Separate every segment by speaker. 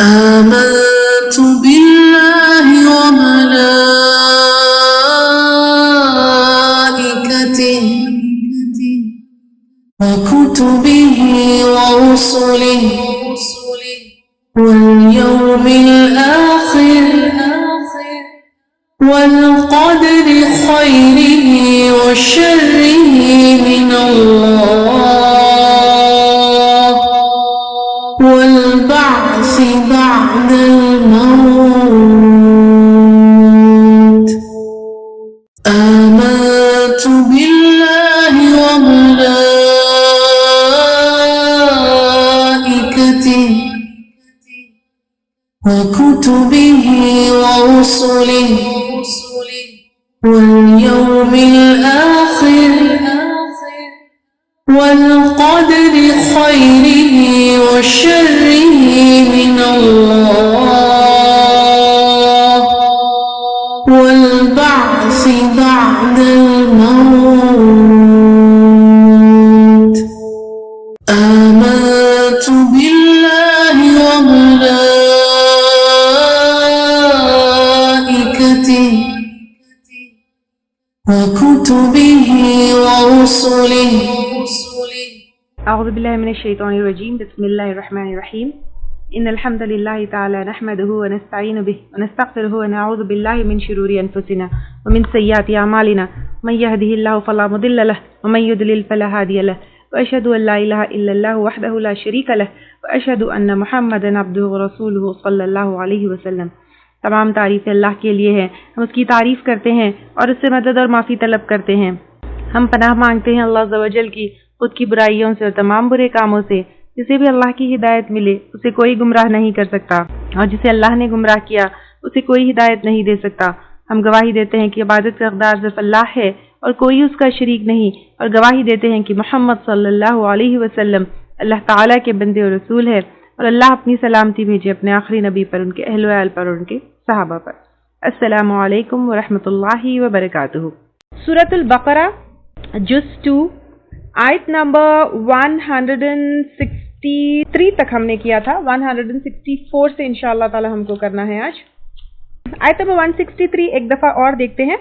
Speaker 1: آمنت بالله وملائكته وكتبه ورسله واليوم الآخر والقدر خيره وشره من الله والبعث بعد الموت. آمنت بالله وملائكته وكتبه ورسله واليوم الآخر والقدر خيره وشره من الله والبعث بعد الموت. آمنت بالله وملائكته وكتبه ورسله.
Speaker 2: أعوذ بالله من الشيطان الرجيم. بسم الله الرحمن الرحيم. إن الحمد لله تعالى نحمده ونستعين به ونستغفره ونعوذ بالله من شرور أنفسنا ومن سيئات أعمالنا. من يهده الله فلا مضل له ومن يضلل فلا هادي له. وأشهد أن لا إله إلا الله وحده لا شريك له وأشهد أن محمدا عبده ورسوله صلی اللہ علیہ وسلم. تمام تعریف اللہ کے لیے ہے. ہم اس کی تعریف کرتے ہیں اور اس سے مدد اور معافی طلب کرتے ہیں. ہم پناہ مانگتے ہیں اللہ عز و جل کی خود کی برائیوں سے اور تمام برے کاموں سے. جسے بھی اللہ کی ہدایت ملے اسے کوئی گمراہ نہیں کر سکتا اور جسے اللہ نے گمراہ کیا اسے کوئی ہدایت نہیں دے سکتا. ہم گواہی دیتے ہیں کہ عبادت کا حقدار صرف اللہ ہے اور کوئی اس کا شریک نہیں، اور گواہی دیتے ہیں کہ محمد صلی اللہ علیہ وسلم اللہ تعالیٰ کے بندے اور رسول ہے، اور اللہ اپنی سلامتی بھیجے اپنے آخری نبی پر، ان کے اہل و عیال پر، اور ان کے صحابہ پر. السلام علیکم ورحمۃ اللہ وبرکاتہ. سورۃ البقرہ جز 2 آیت نمبر 163 تک ہم نے کیا تھا. 164 سے انشاءاللہ تعالی ہم کو کرنا ہے آج. آیت نمبر 163 ایک دفعہ اور دیکھتے ہیں.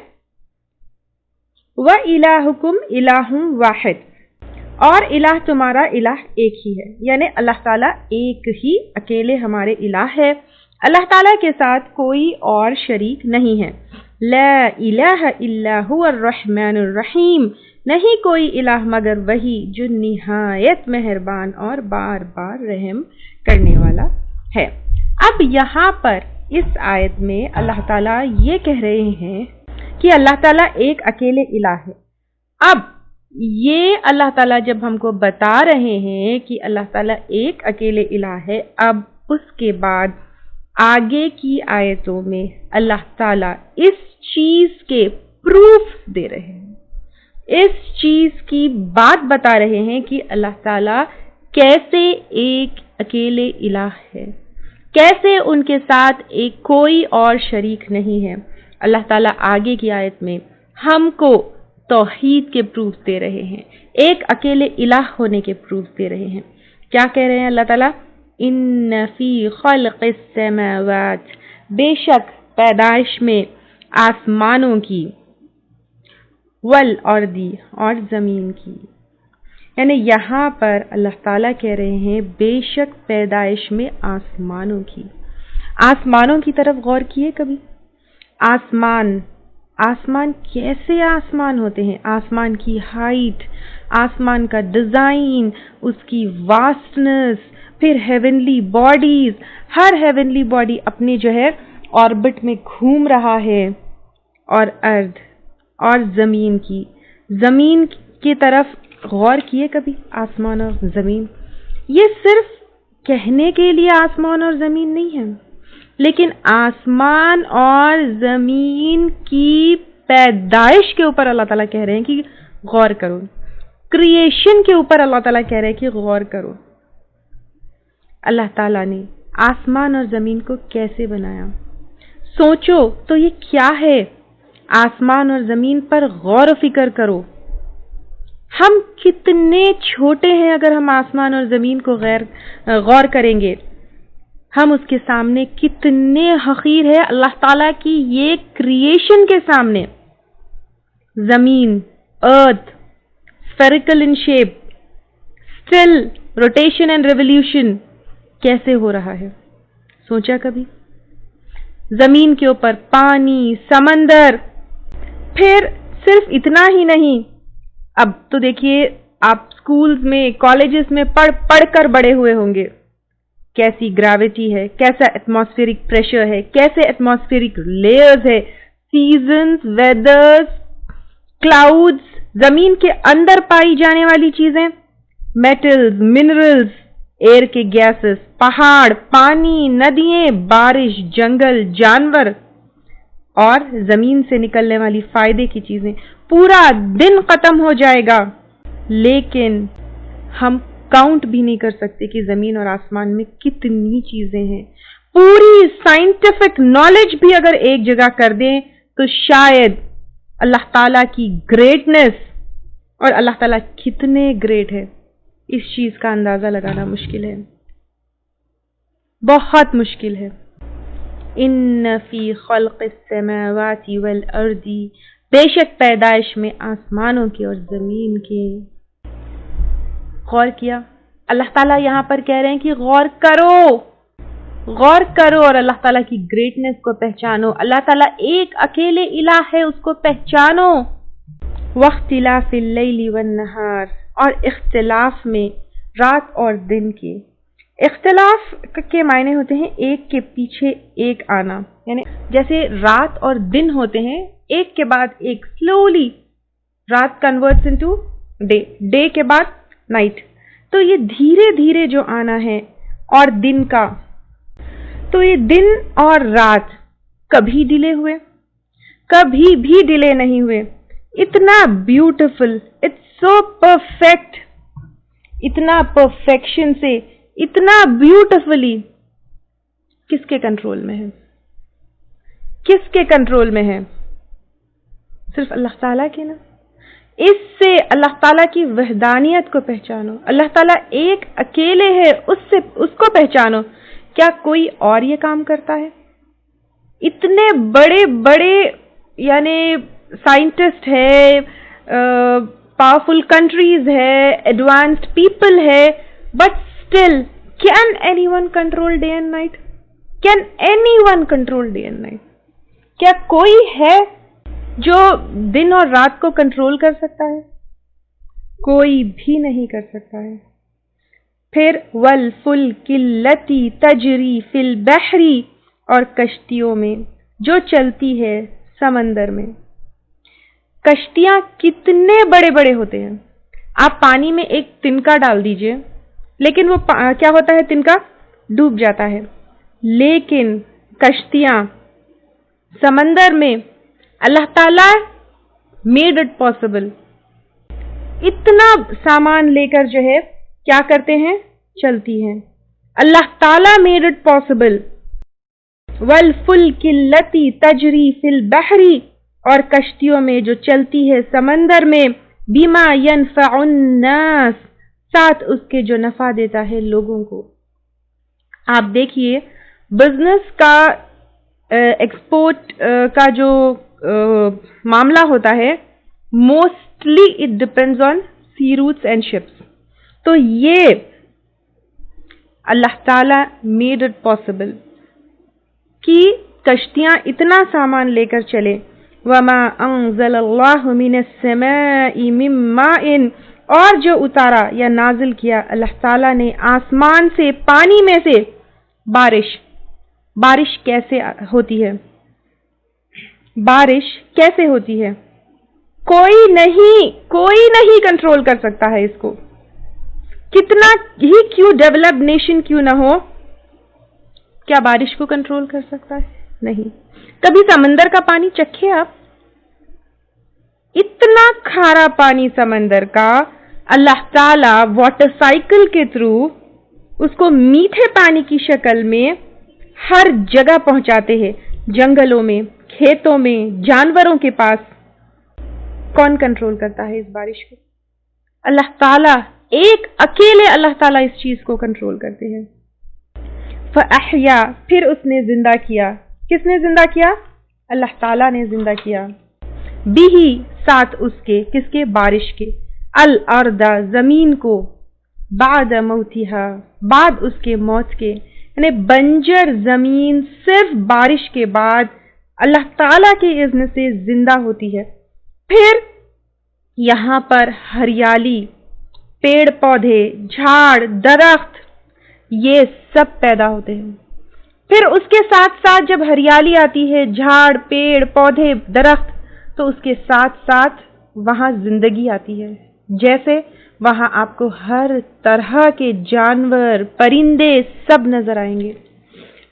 Speaker 2: وَإِلَٰهُكُمْ إِلَٰهٌ وَاحِدٌ، اور الہ تمہارا الہ ایک ہی ہے، یعنی اللہ تعالیٰ ایک ہی اکیلے ہمارے الہ ہے. اللہ تعالیٰ کے ساتھ کوئی اور شریک نہیں ہے. لا الہ الا هو الرحمن الرحیم، نہیں کوئی الہ مگر وہی جو نہایت مہربان اور بار بار رحم کرنے والا ہے. اب یہاں پر اس آیت میں اللہ تعالیٰ یہ کہہ رہے ہیں کہ اللہ تعالیٰ ایک اکیلے الہ ہے. اب یہ اللہ تعالیٰ جب ہم کو بتا رہے ہیں کہ اللہ تعالیٰ ایک اکیلے الہ ہے، اب اس کے بعد آگے کی آیتوں میں اللہ تعالیٰ اس چیز کے پروف دے رہے ہیں، اس چیز کی بات بتا رہے ہیں کہ اللہ تعالیٰ کیسے ایک اکیلے الہ ہے، کیسے ان کے ساتھ ایک کوئی اور شریک نہیں ہے. اللہ تعالیٰ آگے کی آیت میں ہم کو توحید کے پروف دے رہے ہیں، ایک اکیلے الہ ہونے کے پروف دے رہے ہیں. کیا کہہ رہے ہیں اللہ تعالیٰ؟ ان فی خلق السماوات، بے شک پیدائش میں آسمانوں کی، والارض اور زمین کی. یعنی یہاں پر اللہ تعالیٰ کہہ رہے ہیں بے شک پیدائش میں آسمانوں کی. آسمانوں کی طرف غور کیے کبھی؟ آسمان کیسے آسمان ہوتے ہیں؟ آسمان کی ہائٹ، آسمان کا ڈیزائن، اس کی واسٹنس، پھر ہیونلی باڈیز، ہر ہیونلی باڈی اپنے جو ہے آربٹ میں گھوم رہا ہے، اور ارض اور زمین کی طرف غور کیے کبھی؟ آسمان اور زمین، یہ صرف کہنے کے لیے آسمان اور زمین نہیں ہے، لیکن آسمان اور زمین کی پیدائش کے اوپر اللہ تعالیٰ کہہ رہے ہیں کہ غور کرو. کریشن کے اوپر اللہ تعالیٰ کہہ رہے ہیں کہ غور کرو. اللہ تعالیٰ نے آسمان اور زمین کو کیسے بنایا؟ سوچو تو یہ کیا ہے؟ آسمان اور زمین پر غور و فکر کرو. ہم کتنے چھوٹے ہیں اگر ہم آسمان اور زمین کو غور کریں گے. ہم اس کے سامنے کتنے حقیر ہے، اللہ تعالیٰ کی یہ کریشن کے سامنے. زمین، earth, spherical in shape, still rotation and revolution کیسے ہو رہا ہے؟ سوچا کبھی؟ زمین کے اوپر پانی، سمندر. پھر صرف اتنا ہی نہیں، اب تو دیکھیے آپ اسکولز میں، کالجز میں پڑھ کر بڑے ہوئے ہوں گے. کیسی گریوٹی ہے، کیسا ایٹماسفیئرک پریشر ہے، کیسے ایٹماسفیئرک لیئرز ہے، سیزنز، ویدرز، کلاؤڈز، زمین کے اندر پائی جانے والی چیزیں، میٹلز، منرلز، ایئر کے گیسز، پہاڑ، پانی، ندیاں، بارش، جنگل، جانور، اور زمین سے نکلنے والی فائدے کی چیزیں. پورا دن ختم ہو جائے گا لیکن ہم کاؤنٹ بھی نہیں کر سکتے کہ زمین اور آسمان میں کتنی چیزیں ہیں. پوری سائنٹیفک نالج بھی اگر ایک جگہ کر دیں تو شاید اللہ تعالیٰ کی گریٹنس اور اللہ تعالیٰ کتنے گریٹ ہے اس چیز کا اندازہ لگانا مشکل ہے، بہت مشکل ہے. ان فی خلق السماوات والارض، بے شک پیدائش میں آسمانوں کے اور زمین کے. غور کیا؟ اللہ تعالیٰ یہاں پر کہہ رہے ہیں کہ غور کرو اور اللہ تعالیٰ کی گریٹنس کو پہچانو. اللہ تعالیٰ ایک اکیلے الہ ہے، اس کو پہچانو. واختلاف اللیل والنہار، اور اختلاف میں رات اور دن کے. اختلاف کے معنی ہوتے ہیں ایک کے پیچھے ایک آنا، یعنی جیسے رات اور دن ہوتے ہیں ایک کے بعد ایک، سلولی رات کنورٹس انٹو ڈے، ڈے کے بعد نائٹ. تو یہ دھیرے دھیرے جو آنا ہے اور دن کا، تو یہ دن اور رات کبھی ڈیلے ہوئے؟ کبھی بھی ڈیلے نہیں ہوئے. اتنا بیوٹیفل، اٹس سو پرفیکٹ، اتنا پرفیکشن سے، اتنا بیوٹیفلی. کس کے کنٹرول میں ہے؟ کس کے کنٹرول میں ہے؟ صرف اللہ تعالیٰ کے نا. اس سے اللہ تعالیٰ کی وحدانیت کو پہچانو. اللہ تعالیٰ ایک اکیلے ہے، اس کو پہچانو. کیا کوئی اور یہ کام کرتا ہے؟ اتنے بڑے بڑے یعنی سائنٹسٹ ہے، پاورفل کنٹریز ہے، ایڈوانسڈ پیپل ہے، but still can any one control day and night? Can any one control day and night? کیا کوئی ہے جو دن اور رات کو کنٹرول کر سکتا ہے؟ کوئی بھی نہیں کر سکتا ہے. پھر والفلک التی تجری فی البحر، اور کشتیوں میں جو چلتی ہے سمندر میں. کشتیاں کتنے بڑے بڑے ہوتے ہیں. آپ پانی میں ایک تنکا ڈال دیجئے، لیکن وہ کیا ہوتا ہے؟ تنکا ڈوب جاتا ہے. لیکن کشتیاں سمندر میں اللہ تعالیٰ میڈ اٹ پاسبل. اتنا سامان لے کر جو ہے کیا کرتے ہیں؟ چلتی ہیں. اللہ تعالیٰ میڈ اٹ پاسبل. والفلک التی تجری فی البحر، اور کشتیوں میں جو چلتی ہے سمندر میں، بما ینفع الناس، ساتھ اس کے جو نفع دیتا ہے لوگوں کو. آپ دیکھیے بزنس کا، ایکسپورٹ کا جو معاملہ ہوتا ہے، mostly it depends on sea routes and ships. تو یہ اللہ تعالی میڈ اٹ پاسبل کہ کشتیاں اتنا سامان لے کر چلے. وما انزل اللہ من السماء من ماء، اور جو اتارا یا نازل کیا اللہ تعالیٰ نے آسمان سے، پانی میں سے، بارش. بارش کیسے ہوتی ہے؟ بارش کیسے ہوتی ہے؟ کوئی نہیں کنٹرول کر سکتا ہے اس کو. کتنا ہی کیوں ڈیولپڈ نیشن کیوں نہ ہو، کیا بارش کو کنٹرول کر سکتا ہے؟ نہیں. کبھی سمندر کا پانی چکھے آپ؟ اتنا کھارا پانی سمندر کا، اللہ تعالیٰ واٹر سائیکل کے تھرو اس کو میٹھے پانی کی شکل میں ہر جگہ پہنچاتے ہیں، جنگلوں میں، کھیتوں میں، جانوروں کے پاس. کون کنٹرول کرتا ہے اس بارش کو؟ اللہ تعالیٰ. ایک اکیلے اللہ تعالیٰ اس چیز کو کنٹرول کرتے ہیں. فَأَحْيَا پھر اس نے زندہ کیا. کس نے زندہ کیا؟ اللہ تعالیٰ نے زندہ کیا. بِهِ ساتھ اس کے، کس کے؟ بارش کے. الْأَرْضَ زمین کو، بعد موتها بعد اس کے موت کے، یعنی بنجر زمین صرف بارش کے بعد اللہ تعالیٰ کے اذن سے زندہ ہوتی ہے. پھر یہاں پر ہریالی، پیڑ پودے، جھاڑ، درخت، یہ سب پیدا ہوتے ہیں. پھر اس کے ساتھ ساتھ جب ہریالی آتی ہے، جھاڑ، پیڑ پودے، درخت، تو اس کے ساتھ ساتھ وہاں زندگی آتی ہے. جیسے وہاں آپ کو ہر طرح کے جانور، پرندے سب نظر آئیں گے.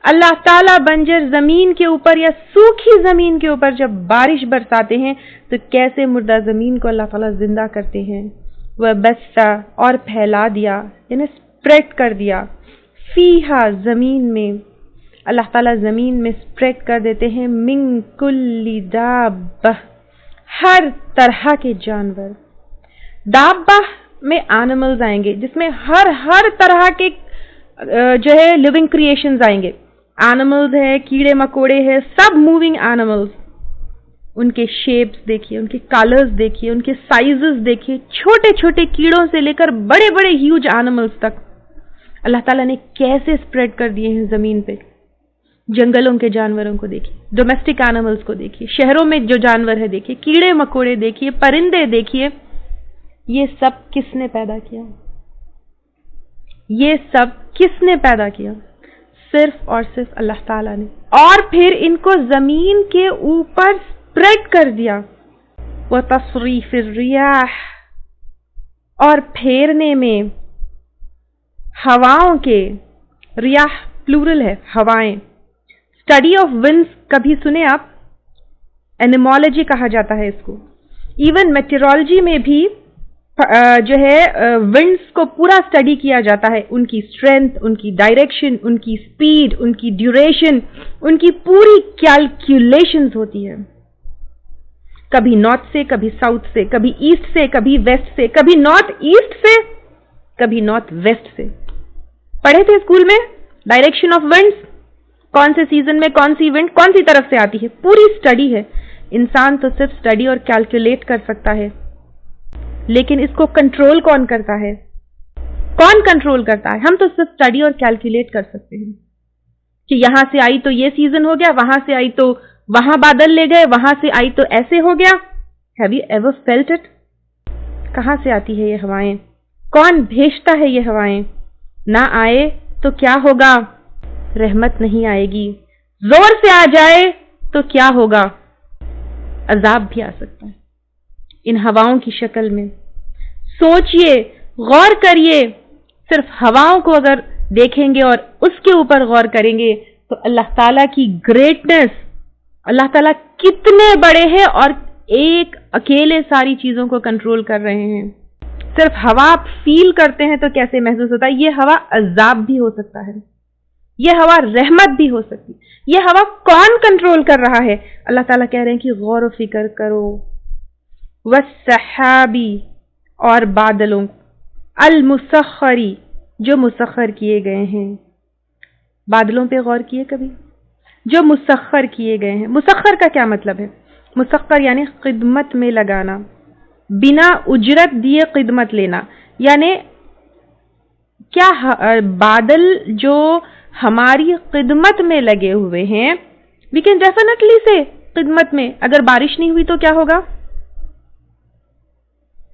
Speaker 2: اللہ تعالیٰ بنجر زمین کے اوپر یا سوکھی زمین کے اوپر جب بارش برساتے ہیں تو کیسے مردہ زمین کو اللہ تعالیٰ زندہ کرتے ہیں. وہ بسا اور پھیلا دیا، یعنی اسپریڈ کر دیا. فیہا زمین میں، اللہ تعالیٰ زمین میں اسپریڈ کر دیتے ہیں. من کل دابہ ہر طرح کے جانور. دابہ میں اینیملز آئیں گے جس میں ہر طرح کے جو ہے لیونگ کریشنز آئیں گے. اینیملز ہے، کیڑے مکوڑے ہیں، سب موونگ اینیملز. ان کے شیپس دیکھیے، ان کے کلرز دیکھیے، ان کے سائزز دیکھیے، چھوٹے چھوٹے کیڑوں سے لے کر بڑے بڑے ہیوج اینیملز تک اللہ تعالیٰ نے کیسے اسپریڈ کر دیے ہیں زمین پہ. جنگلوں کے جانوروں کو دیکھیے، ڈومیسٹک اینیملز کو دیکھیے، شہروں میں جو جانور ہے دیکھیے، کیڑے مکوڑے دیکھیے، پرندے دیکھیے. یہ سب کس نے پیدا کیا؟ یہ سب کس نے پیدا کیا؟ صرف اور صرف اللہ تعالیٰ نے. اور پھر ان کو زمین کے اوپر اسپریڈ کر دیا. وَتَصْرِيفِ الرِّيَاحِ اور پھیرنے میں ہواؤں کے، ریاح پلورل ہے، ہوائیں. اسٹڈی آف ونڈز کبھی سنے آپ؟ اینیمولوجی کہا جاتا ہے اس کو. ایون میٹیورولوجی میں بھی جو ہے ونڈز کو پورا اسٹڈی کیا جاتا ہے. ان کی اسٹرینتھ، ان کی ڈائریکشن، ان کی اسپیڈ، ان کی ڈیوریشن، ان کی پوری کیلکولیشنز ہوتی ہے. کبھی نارتھ سے، کبھی ساؤتھ سے، کبھی ایسٹ سے، کبھی ویسٹ سے، کبھی نارتھ ایسٹ سے، کبھی نارتھ ویسٹ سے. پڑھے تھے اسکول میں ڈائریکشن آف ونڈز، کون سے سیزن میں کون سی ونڈ کون سی طرف سے آتی ہے. پوری اسٹڈی ہے. انسان تو صرف اسٹڈی اور کیلکولیٹ کر سکتا ہے، لیکن اس کو کنٹرول کون کرتا ہے؟ کون کنٹرول کرتا ہے؟ ہم تو صرف اسٹڈی اور کیلکولیٹ کر سکتے ہیں کہ یہاں سے آئی تو یہ سیزن ہو گیا، وہاں سے آئی تو وہاں بادل لے گئے، وہاں سے آئی تو ایسے ہو گیا. Have you ever felt it? کہاں سے آتی ہے یہ ہوائیں؟ کون بھیجتا ہے یہ ہوائیں؟ نہ آئے تو کیا ہوگا؟ رحمت نہیں آئے گی. زور سے آ جائے تو کیا ہوگا؟ عذاب بھی آ سکتا ہے ان ہواؤں کی شکل میں. سوچئے، غور کریے. صرف ہواؤں کو اگر دیکھیں گے اور اس کے اوپر غور کریں گے تو اللہ تعالیٰ کی گریٹنس، اللہ تعالیٰ کتنے بڑے ہیں اور ایک اکیلے ساری چیزوں کو کنٹرول کر رہے ہیں. صرف ہوا آپ فیل کرتے ہیں تو کیسے محسوس ہوتا ہے؟ یہ ہوا عذاب بھی ہو سکتا ہے، یہ ہوا رحمت بھی ہو سکتی. یہ ہوا کون کنٹرول کر رہا ہے؟ اللہ تعالیٰ کہہ رہے ہیں کہ غور و فکر کرو. والسحابی اور بادلوں، المسخری جو مسخر کیے گئے ہیں. بادلوں پہ غور کیے کبھی؟ جو مسخر کیے گئے ہیں. مسخر کا کیا مطلب ہے؟ مسخر یعنی خدمت میں لگانا، بنا اجرت دیے خدمت لینا. یعنی کیا بادل جو ہماری خدمت میں لگے ہوئے ہیں، وی کین ڈیفینیٹلی سے خدمت میں. اگر بارش نہیں ہوئی تو کیا ہوگا؟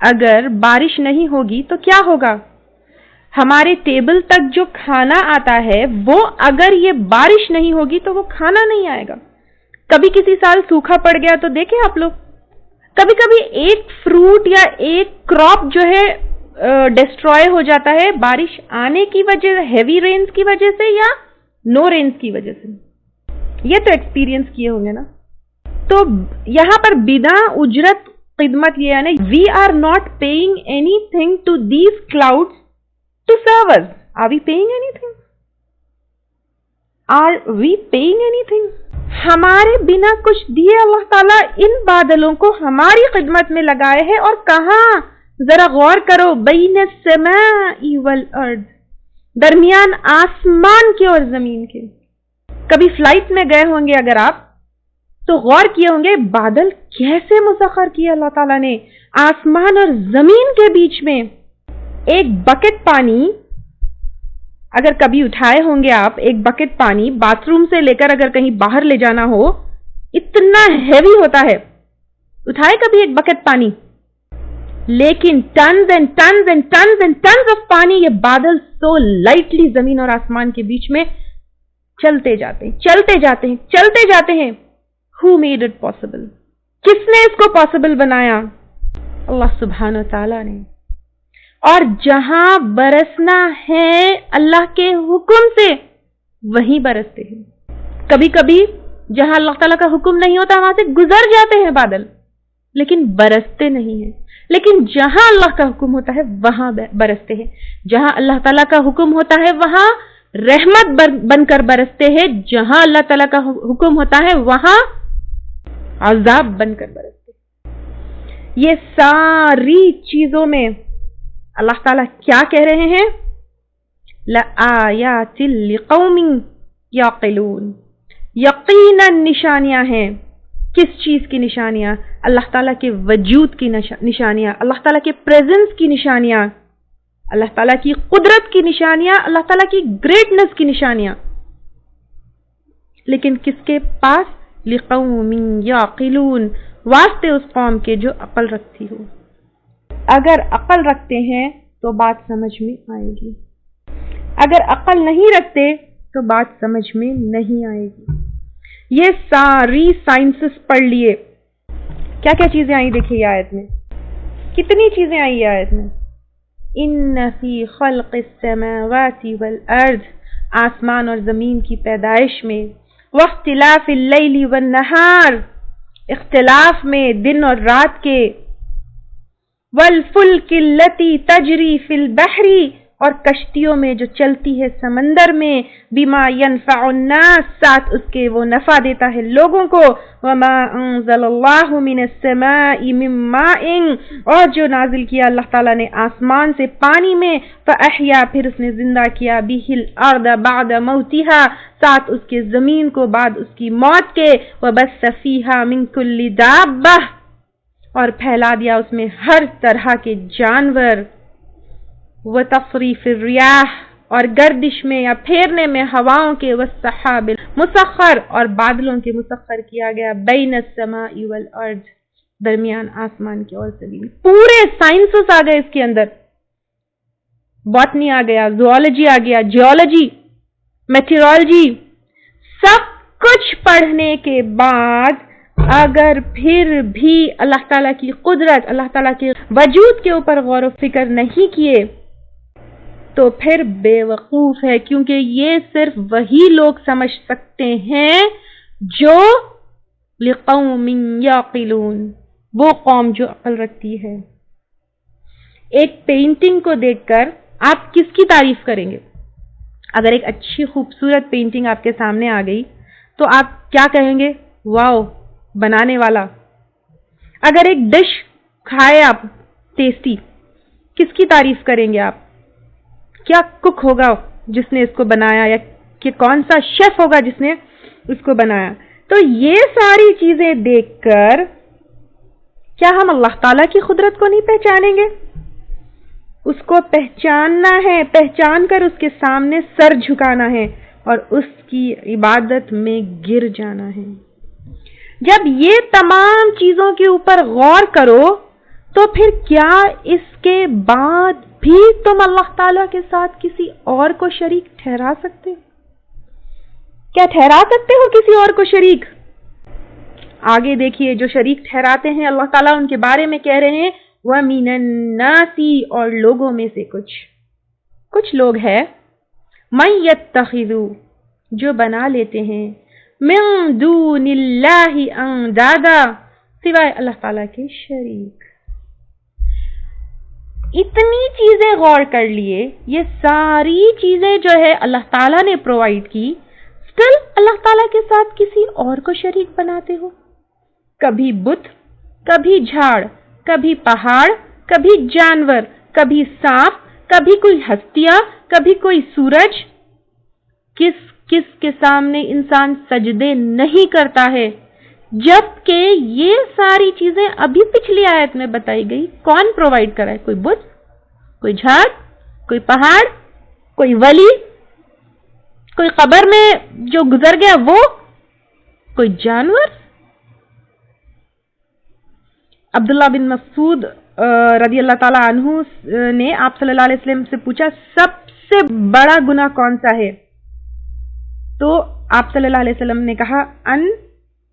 Speaker 2: اگر بارش نہیں ہوگی تو کیا ہوگا؟ ہمارے ٹیبل تک جو کھانا آتا ہے وہ اگر یہ بارش نہیں ہوگی تو وہ کھانا نہیں آئے گا. کبھی کسی سال سوکھا پڑ گیا تو دیکھیں آپ لوگ، کبھی کبھی ایک فروٹ یا ایک کراپ جو ہے ڈسٹروائے ہو جاتا ہے بارش آنے کی وجہ، ہیوی رینز کی وجہ سے یا نو رینز کی وجہ سے. یہ تو ایکسپیرینس کیے ہوں گے نا. تو یہاں پر بنا اجرت خدمت یہ یعنی we are not paying anything to these clouds to serve us. Are we paying anything? Are we paying anything? ہمارے بنا کچھ دیے اللہ تعالیٰ ان بادلوں کو ہماری خدمت میں لگائے ہیں. اور کہاں؟ ذرا غور کرو، بین السماء والارض، درمیان آسمان کے اور زمین کے. کبھی فلائٹ میں گئے ہوں گے اگر آپ تو غور کیے ہوں گے بادل کیسے مسخر کیے اللہ تعالیٰ نے. آسمان اور زمین کے بیچ میں ایک بکٹ پانی اگر کبھی اٹھائے ہوں گے آپ, ایک بکٹ پانی باتھ روم سے لے کر اگر کہیں باہر لے جانا ہو اتنا ہیوی ہوتا ہے. اٹھائے کبھی ایک بکٹ پانی, لیکن tons and tons and tons and tons of پانی, یہ بادل سو لائٹلی زمین اور آسمان کے بیچ میں چلتے جاتے ہیں چلتے جاتے ہیں چلتے جاتے ہیں. Who made it possible? کس نے اس کو پاسبل بنایا؟ اللہ سبحانہ و تعالیٰ نے. اور جہاں برسنا ہے اللہ کے حکم سے وہیں برستے ہیں. کبھی کبھی جہاں اللہ تعالیٰ کا حکم نہیں ہوتا وہاں سے گزر جاتے ہیں بادل, لیکن برستے نہیں ہیں. لیکن جہاں اللہ کا حکم ہوتا ہے وہاں برستے ہیں. جہاں اللہ تعالیٰ کا حکم ہوتا ہے وہاں رحمت بن کر برستے ہیں. جہاں اللہ تعالیٰ کا حکم ہوتا ہے وہاں عذاب بن کر برستے. یہ ساری چیزوں میں اللہ تعالیٰ کیا کہہ رہے ہیں؟ لَآيَاتٍ لِقَوْمٍ يَعْقِلُونَ. یقیناً نشانیاں ہیں. کس چیز کی نشانیاں؟ اللہ تعالیٰ کے وجود کی نشانیاں, اللہ تعالیٰ کے پریزنس کی نشانیاں, اللہ تعالیٰ کی قدرت کی نشانیاں, اللہ تعالیٰ کی گریٹنس کی نشانیاں. لیکن کس کے پاس؟ لِقَوْمٍ يَعْقِلُونَ, واسطے اس قوم کے جو عقل رکھتی ہو. اگر عقل رکھتے ہیں تو بات سمجھ میں آئے گی, اگر عقل نہیں رکھتے تو بات سمجھ میں نہیں آئے گی. یہ ساری سائنسز پڑھ لیے, کیا کیا چیزیں آئی دیکھیے آیت میں, کتنی چیزیں آئی آیت میں. ان فی خلق السماوات والارض, آسمان اور زمین کی پیدائش میں, واختلاف اللیل والنہار, اختلاف میں دن اور رات کے, والفلک التی تجری فی البحر, اور کشتیوں میں جو چلتی ہے سمندر میں, بما ینفع الناس, ساتھ اس کے وہ نفع دیتا ہے لوگوں کو, وما انزل اللہ من السماء من ماء, اور جو نازل کیا اللہ تعالیٰ نے آسمان سے پانی میں, فاحیا, پھر اس نے زندہ کیا, بہ الارض بعد موتها, ساتھ اس کے زمین کو بعد اس کی موت کے, وبث فیہا من کل دابہ, اور پھیلا دیا اس میں ہر طرح کے جانور, وتصریف الریاح, اور گردش میں یا پھیرنے میں ہواؤں کے, والسحاب مسخر, اور بادلوں کے مسخر کیا گیا, بین السماء والارض, درمیان آسمان کے اور زمین. پورے سائنسز آ گئے اس کے اندر, باٹنی آ گیا, زوالوجی آ گیا, جیولوجی, میٹیورولوجی, سب کچھ پڑھنے کے بعد اگر پھر بھی اللہ تعالیٰ کی قدرت, اللہ تعالیٰ کے وجود کے اوپر غور و فکر نہیں کیے تو پھر بے وقوف ہے, کیونکہ یہ صرف وہی لوگ سمجھ سکتے ہیں جو لقوم یعقلون, وہ قوم جو عقل رکھتی ہے. ایک پینٹنگ کو دیکھ کر آپ کس کی تعریف کریں گے؟ اگر ایک اچھی خوبصورت پینٹنگ آپ کے سامنے آ گئی تو آپ کیا کہیں گے؟ واو, بنانے والا. اگر ایک ڈش کھائے آپ ٹیسٹی, کس کی تعریف کریں گے آپ؟ کیا کک ہوگا جس نے اس کو بنایا, یا کہ کون سا شیف ہوگا جس نے اس کو بنایا؟ تو یہ ساری چیزیں دیکھ کر کیا ہم اللہ تعالیٰ کی قدرت کو نہیں پہچانیں گے؟ اس کو پہچاننا ہے, پہچان کر اس کے سامنے سر جھکانا ہے اور اس کی عبادت میں گر جانا ہے. جب یہ تمام چیزوں کے اوپر غور کرو تو پھر کیا اس کے بعد بھی تم اللہ تعالیٰ کے ساتھ کسی اور کو شریک ٹھہرا سکتے ہو؟ کیا ٹھہرا سکتے ہو کسی اور کو شریک؟ آگے دیکھیے, جو شریک ٹھہراتے ہیں اللہ تعالیٰ ان کے بارے میں کہہ رہے ہیں وَمِنَ النَّاسِ, اور لوگوں میں سے کچھ لوگ ہیں, مَن يَتَّخِذُ, جو بنا لیتے ہیں, مِن دُونِ اللَّهِ أَنْدَادًا, سوائے اللہ تعالیٰ کے شریک. اتنی چیزیں غور کر لیے, یہ ساری چیزیں جو ہے اللہ تعالیٰ نے پرووائڈ کی, اسٹل اللہ تعالیٰ کے ساتھ کسی اور کو شریک بناتے ہو. کبھی بت, کبھی جھاڑ, کبھی پہاڑ, کبھی جانور, کبھی سانپ, کبھی کوئی ہستیاں، کبھی کوئی سورج، کس کس کے سامنے انسان سجدے نہیں کرتا ہے، جبکہ یہ ساری چیزیں ابھی پچھلی آیت میں بتائی گئی کون پرووائڈ کرا ہے؟ کوئی بت، کوئی جھاڑ، کوئی پہاڑ، کوئی ولی، کوئی قبر میں جو گزر گیا وہ، کوئی جانور۔ عبداللہ بن مسعود رضی اللہ تعالی عنہ نے آپ صلی اللہ علیہ وسلم سے پوچھا سب سے بڑا گناہ کون سا ہے؟ تو آپ صلی اللہ علیہ وسلم نے کہا ان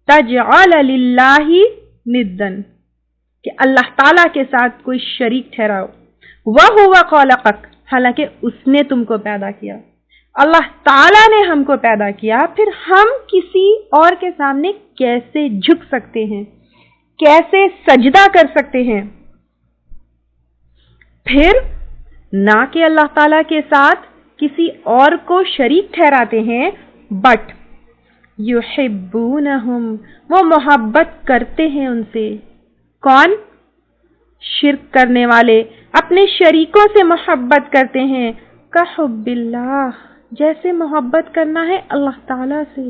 Speaker 2: تجعل للہ ندن، کہ اللہ تعالیٰ کے ساتھ کوئی شریک ٹھہراؤ، وَهُوَ خَلَقَكَ، حالانکہ اس نے تم کو پیدا کیا، اللہ تعالیٰ نے ہم کو پیدا کیا، پھر ہم کسی اور کے سامنے کیسے جھک سکتے ہیں، کیسے سجدہ کر سکتے ہیں؟ پھر نہ کہ اللہ تعالیٰ کے ساتھ کسی اور کو شریک ٹھہراتے ہیں، بٹ یحبونہم، وہ محبت کرتے ہیں ان سے۔ کون؟ شرک کرنے والے اپنے شریکوں سے محبت کرتے ہیں، کحب اللہ، جیسے محبت کرنا ہے اللہ تعالیٰ سے۔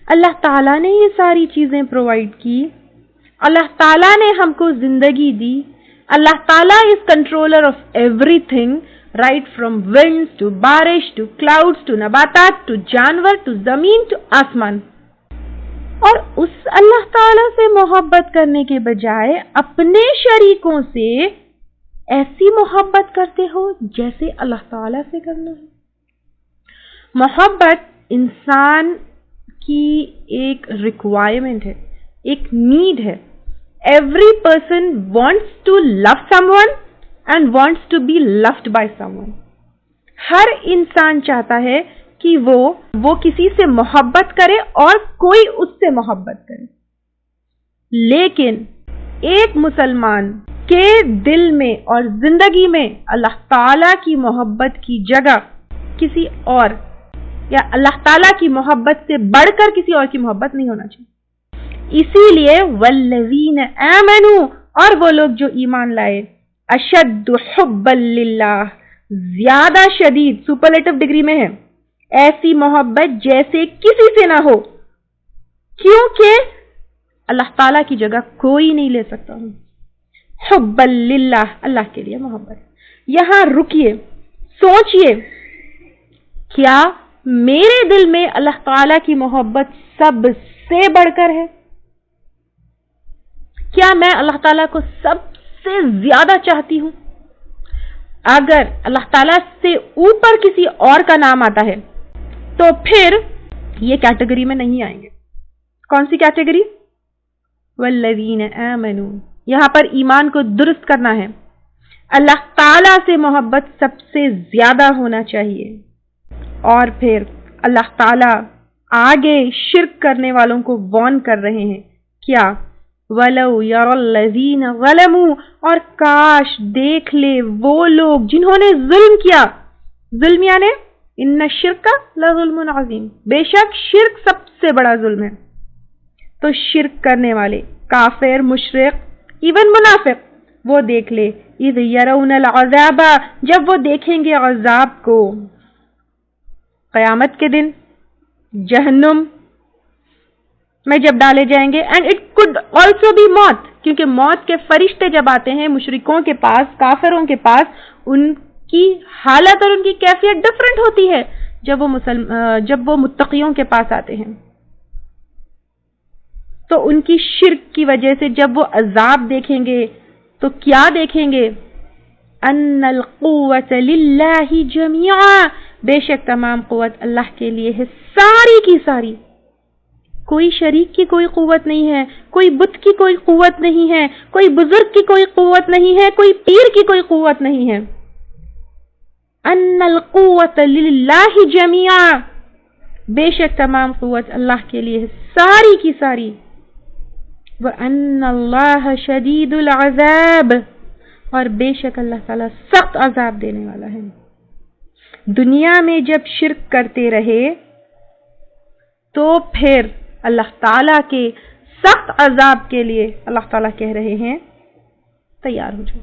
Speaker 2: اللہ تعالیٰ نے یہ ساری چیزیں پرووائڈ کی، اللہ تعالیٰ نے ہم کو زندگی دی، اللہ تعالیٰ is controller of everything, right from wind to بارش ٹو کلاؤڈز ٹو نباتات ٹو جانور ٹو زمین ٹو آسمان۔ اور اس اللہ تعالیٰ سے محبت کرنے کے بجائے اپنے شریکوں سے ایسی محبت کرتے ہو جیسے اللہ تعالیٰ سے کرنا ہے۔ محبت انسان کی ایک ریکوائرمنٹ ہے، ایک نیڈ ہے۔ Every person wants to love someone and wants to be loved by someone. ہر انسان چاہتا ہے کہ وہ کسی سے محبت کرے اور کوئی اس سے محبت کرے، لیکن ایک مسلمان کے دل میں اور زندگی میں اللہ تعالیٰ کی محبت کی جگہ کسی اور یا اللہ تعالیٰ کی محبت سے بڑھ کر کسی اور کی محبت نہیں ہونا چاہیے۔ اسی لیے والذین آمنوا، اور وہ لوگ جو ایمان لائے، اشد حبا للہ، زیادہ شدید، سپرلیٹو ڈگری میں ہے، ایسی محبت جیسے کسی سے نہ ہو، کیونکہ اللہ تعالیٰ کی جگہ کوئی نہیں لے سکتا ہوں۔ حبا للہ، اللہ کے لیے محبت۔ یہاں رکیے، سوچئے، کیا میرے دل میں اللہ تعالیٰ کی محبت سب سے بڑھ کر ہے؟ کیا میں اللہ تعالیٰ کو سب سے زیادہ چاہتی ہوں؟ اگر اللہ تعالیٰ سے اوپر کسی اور کا نام آتا ہے تو پھر یہ کیٹیگری میں نہیں آئیں گے۔ کون سی کیٹیگری؟ والذین آمنوا، یہاں پر ایمان کو درست کرنا ہے۔ اللہ تعالیٰ سے محبت سب سے زیادہ ہونا چاہیے۔ اور پھر اللہ تعالیٰ آگے شرک کرنے والوں کو وارن کر رہے ہیں، کیا؟ وَلَوْ يَرَى الَّذِينَ ظَلَمُوا، اور کاش دیکھ لے وہ لوگ جنہوں نے ظلم کیا۔ ظلم یعنی ان الشرک لظلم عظیم، بے شک شرک سب سے بڑا ظلم ہے۔ تو شرک کرنے والے، کافر، مشرک، ایون منافق، وہ دیکھ لے، اذ یرون العذاب، جب وہ دیکھیں گے عذاب کو، قیامت کے دن جہنم میں جب ڈالے جائیں گے، and it could also be موت، کیونکہ موت کے فرشتے جب آتے ہیں مشرکوں کے پاس، کافروں کے پاس، ان کی حالت اور ان کی کیفیت ڈفرنٹ ہوتی ہے جب وہ متقیوں کے پاس آتے ہیں۔ تو ان کی شرک کی وجہ سے جب وہ عذاب دیکھیں گے تو کیا دیکھیں گے؟ ان القوت للہ جمیعا، بے شک تمام قوت اللہ کے لیے ہے، ساری کی ساری۔ کوئی شریک کی کوئی قوت نہیں ہے، کوئی بت کی کوئی قوت نہیں ہے، کوئی بزرگ کی کوئی قوت نہیں ہے، کوئی پیر کی کوئی قوت نہیں ہے۔ ان القوت للہ جمیعا، بے شک تمام قوت اللہ کے لیے ہے، ساری کی ساری۔ وَأَنَّ اللَّهَ شَدِيدُ الْعَذَابِ، اور بے شک اللہ تعالیٰ سخت عذاب دینے والا ہے۔ دنیا میں جب شرک کرتے رہے تو پھر اللہ تعالیٰ کے سخت عذاب کے لیے اللہ تعالیٰ کہہ رہے ہیں تیار ہو جاؤ۔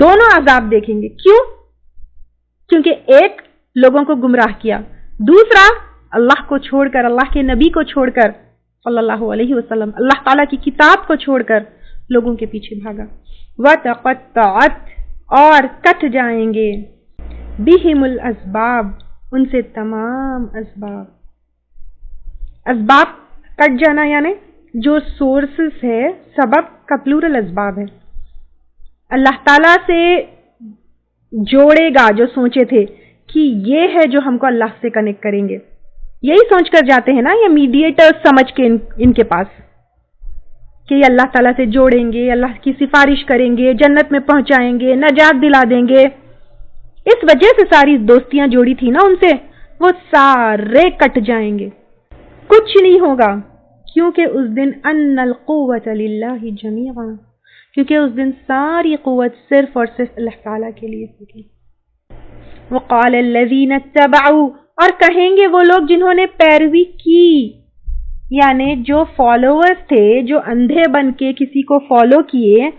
Speaker 2: دونوں عذاب دیکھیں گے. کیوں؟ کیونکہ ایک لوگوں کو گمراہ کیا، دوسرا اللہ کو چھوڑ کر، اللہ کے نبی کو چھوڑ کر صلی اللہ علیہ وسلم، اللہ تعالیٰ کی کتاب کو چھوڑ کر لوگوں کے پیچھے بھاگا. وَتَقَطَّعَتْ اور کٹ جائیں گے، بِهِمُ الْأَسْبَابُ ان سے تمام اسباب. اسباب کٹ جانا یعنی جو سورسز ہے، سبب کا پلورل اسباب ہے. اللہ تعالیٰ سے جوڑے گا جو سوچے تھے کہ یہ ہے جو ہم کو اللہ سے کنیکٹ کریں گے، یہی سوچ کر جاتے ہیں نا یہ میڈیٹر سمجھ کے ان کے پاس کہ یہ اللہ تعالیٰ سے جوڑیں گے، اللہ کی سفارش کریں گے، جنت میں پہنچائیں گے، نجات دلا دیں گے. اس وجہ سے ساری دوستیاں جوڑی تھی نا ان سے، وہ سارے کٹ جائیں گے، کچھ نہیں ہوگا. کیونکہ اس دن ان القوت للہ جمیعا، کیونکہ اس دن ساری قوت صرف اور صرف اللہ تعالیٰ کے لیے ہوگی. وقال الذین اتبعوا اور کہیں گے وہ لوگ جنہوں نے پیروی کی، یعنی جو فالوورز تھے، جو اندھے بن کے کسی کو فالو کیے،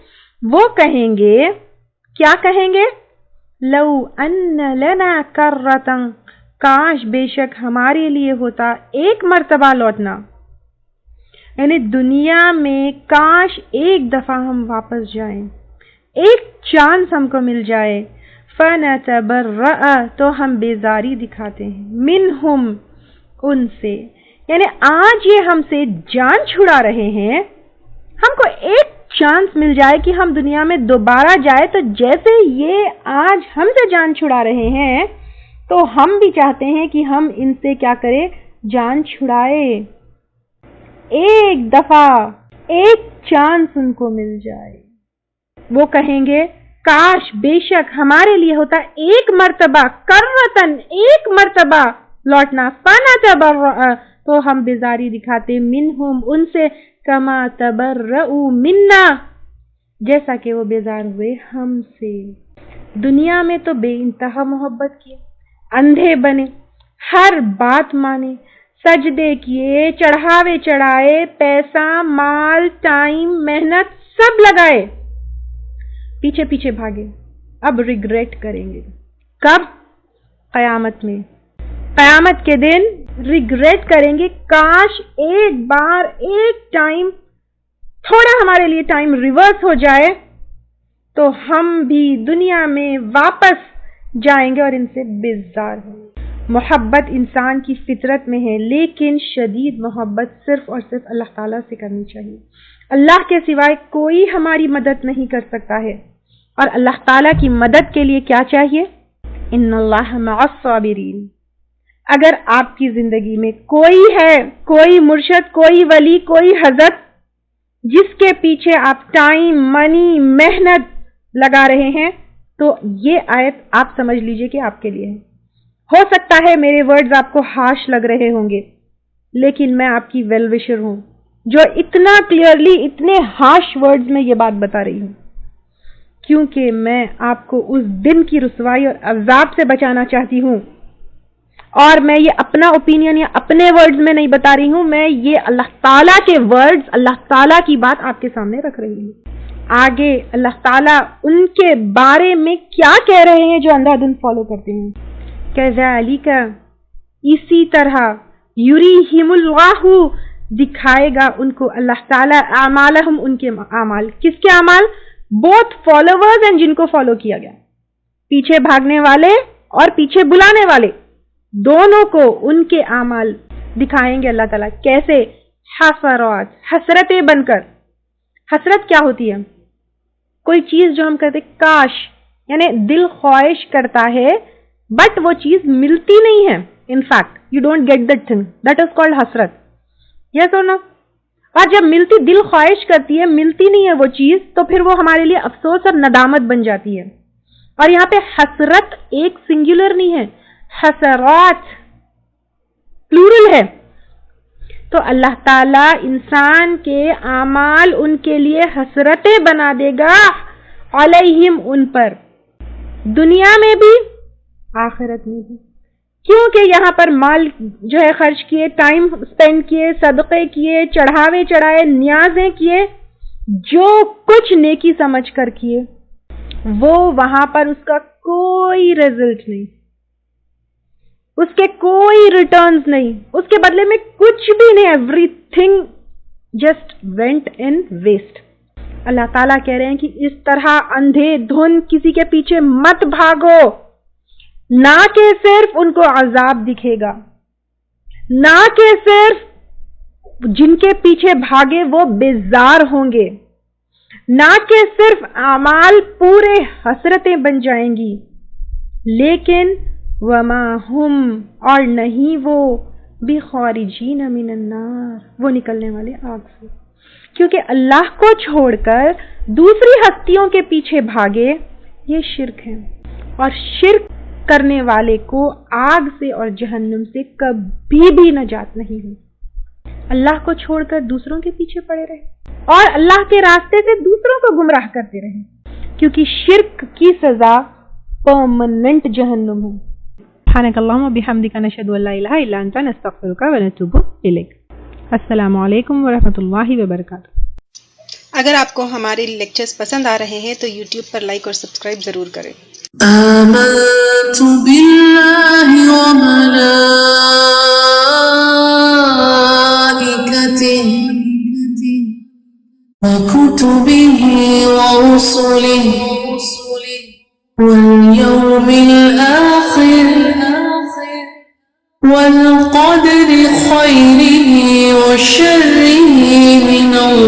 Speaker 2: وہ کہیں گے، کیا کہیں گے؟ لو ان لنا کرتا، کاش بے شک ہمارے لیے ہوتا ایک مرتبہ لوٹنا، یعنی دنیا میں کاش ایک دفعہ ہم واپس جائیں، ایک چانس ہم کو مل جائے. فَنَتَبَرَّأَ تو ہم بیزاری دکھاتے ہیں، منہم ان سے، یعنی آج یہ ہم سے جان چھڑا رہے ہیں، ہم کو ایک چانس مل جائے کہ ہم دنیا میں دوبارہ جائے تو جیسے یہ آج ہم سے جان چھڑا رہے ہیں تو ہم بھی چاہتے ہیں کہ ہم ان سے کیا کرے، جان چھڑائے. ایک دفعہ ایک چانس ان کو مل جائے. وہ کہیں گے کاش بے شک ہمارے لیے ہوتا ایک مرتبہ، کرتن ایک مرتبہ لوٹنا، فَنَتَبَرَّأَ تو ہم بیزاری دکھاتے، منہم ان سے، کما تبرؤوا منا جیسا کہ وہ بیزار ہوئے ہم سے. دنیا میں تو بے انتہا محبت کیے، اندھے بنے، ہر بات مانے، سجدے کیے، چڑھاوے چڑھائے، پیسہ، مال، ٹائم، محنت سب لگائے، پیچھے پیچھے بھاگے. اب ریگریٹ کریں گے. کب؟ قیامت میں. قیامت کے دن ریگریٹ کریں گے، کاش ایک بار ایک ٹائم تھوڑا ہمارے لیے ٹائم ریورس ہو جائے تو ہم بھی دنیا میں واپس جائیں گے اور ان سے بیزار ہوں گے. محبت انسان کی فطرت میں ہے، لیکن شدید محبت صرف اور صرف اللہ تعالیٰ سے کرنی چاہیے. اللہ کے سوائے کوئی ہماری مدد نہیں کر سکتا ہے، اور اللہ تعالیٰ کی مدد کے لیے کیا چاہیے؟ ان اللہ مع الصابرین. اگر آپ کی زندگی میں کوئی ہے، کوئی مرشد، کوئی ولی، کوئی حضرت جس کے پیچھے آپ ٹائم، منی، محنت لگا رہے ہیں، تو یہ آیت آپ سمجھ لیجئے کہ آپ کے لیے ہے. ہو سکتا ہے میرے ورڈز آپ کو ہارش لگ رہے ہوں گے، لیکن میں آپ کی ویل وشر ہوں جو اتنا کلیئرلی اتنے ہارش ورڈز میں یہ بات بتا رہی ہوں، کیونکہ میں آپ کو اس دن کی رسوائی اور عذاب سے بچانا چاہتی ہوں. اور میں یہ اپنا اوپینین یا اپنے ورڈز میں نہیں بتا رہی ہوں، میں یہ اللہ تعالیٰ کے ورڈز، اللہ تعالیٰ کی بات آپ کے سامنے رکھ رہی ہوں. آگے اللہ تعالیٰ ان کے بارے میں کیا کہہ رہے ہیں جو اندھا دھند فالو کرتے ہیں. کذالک اسی طرح، یریہم اللہ دکھائے گا ان کو اللہ تعالیٰ، اعمالہم ان کے اعمال. کس کے اعمال؟ بوتھ فالوورز ہیں جن کو فالو کیا گیا، پیچھے بھاگنے والے اور پیچھے بلانے والے، دونوں کو ان کے اعمال دکھائیں گے اللہ تعالیٰ. کیسے؟ حسرات، حسرتیں بن کر. حسرت کیا ہوتی ہے؟ کوئی چیز جو ہم کہتے کاش، یعنی دل خواہش کرتا ہے بٹ وہ چیز ملتی نہیں ہے. In fact you don't get that thing, that is called حسرت. یس اور نو؟ اور جب ملتی، دل خواہش کرتی ہے، ملتی نہیں ہے وہ چیز، تو پھر وہ ہمارے لیے افسوس اور ندامت بن جاتی ہے. اور یہاں پہ حسرت ایک سنگولر نہیں ہے، حسرات پلورل ہے. تو اللہ تعالیٰ انسان کے اعمال ان کے لیے حسرتیں بنا دے گا، علیہم ان پر، دنیا میں بھی آخرت میں بھی. کیونکہ یہاں پر مال جو ہے خرچ کیے، ٹائم سپینڈ کیے، صدقے کیے، چڑھاوے چڑھائے، نیازیں کیے، جو کچھ نیکی سمجھ کر کیے، وہ وہاں پر اس کا کوئی رزلٹ نہیں، اس کے کوئی ریٹرنز نہیں، اس کے بدلے میں کچھ بھی نہیں، everything just went in waste. Allah تعالیٰ کہہ رہے ہیں کہ اس طرح اندھے دھن کسی کے پیچھے مت بھاگو، نہ کہ صرف ان کو عذاب دکھے گا، نہ کہ صرف جن کے پیچھے بھاگے وہ بیزار ہوں گے، نہ کہ صرف اعمال پورے حسرتیں بن جائیں گی، لیکن وما ہم، اور نہیں وہ بخارجین من النار، وہ نکلنے والے آگ سے۔ کیونکہ اللہ کو چھوڑ کر دوسری ہستیوں کے پیچھے بھاگے یہ شرک ہے، اور شرک کرنے والے کو آگ سے اور جہنم سے کبھی بھی نجات نہیں ہوئی۔ اللہ کو چھوڑ کر دوسروں کے پیچھے پڑے رہے اور اللہ کے راستے سے دوسروں کو گمراہ کرتے رہے، کیونکہ شرک کی سزا پرماننٹ جہنم ہے۔ سبحانک اللہم و بحمدک، نشہد ان لا الہ الا انت، نستغفرک و نتوب الیک۔ السلام علیکم ورحمۃ اللہ وبرکاتہ۔
Speaker 3: اگر آپ کو ہمارے لیکچرز پسند آ رہے ہیں تو یوٹیوب پر لائک اور سبسکرائب ضرور کریں۔
Speaker 1: آمنت باللہ وملائکتہ وکتبہ ورسلہ واليوم الآخر والقدر خيره وشره من الله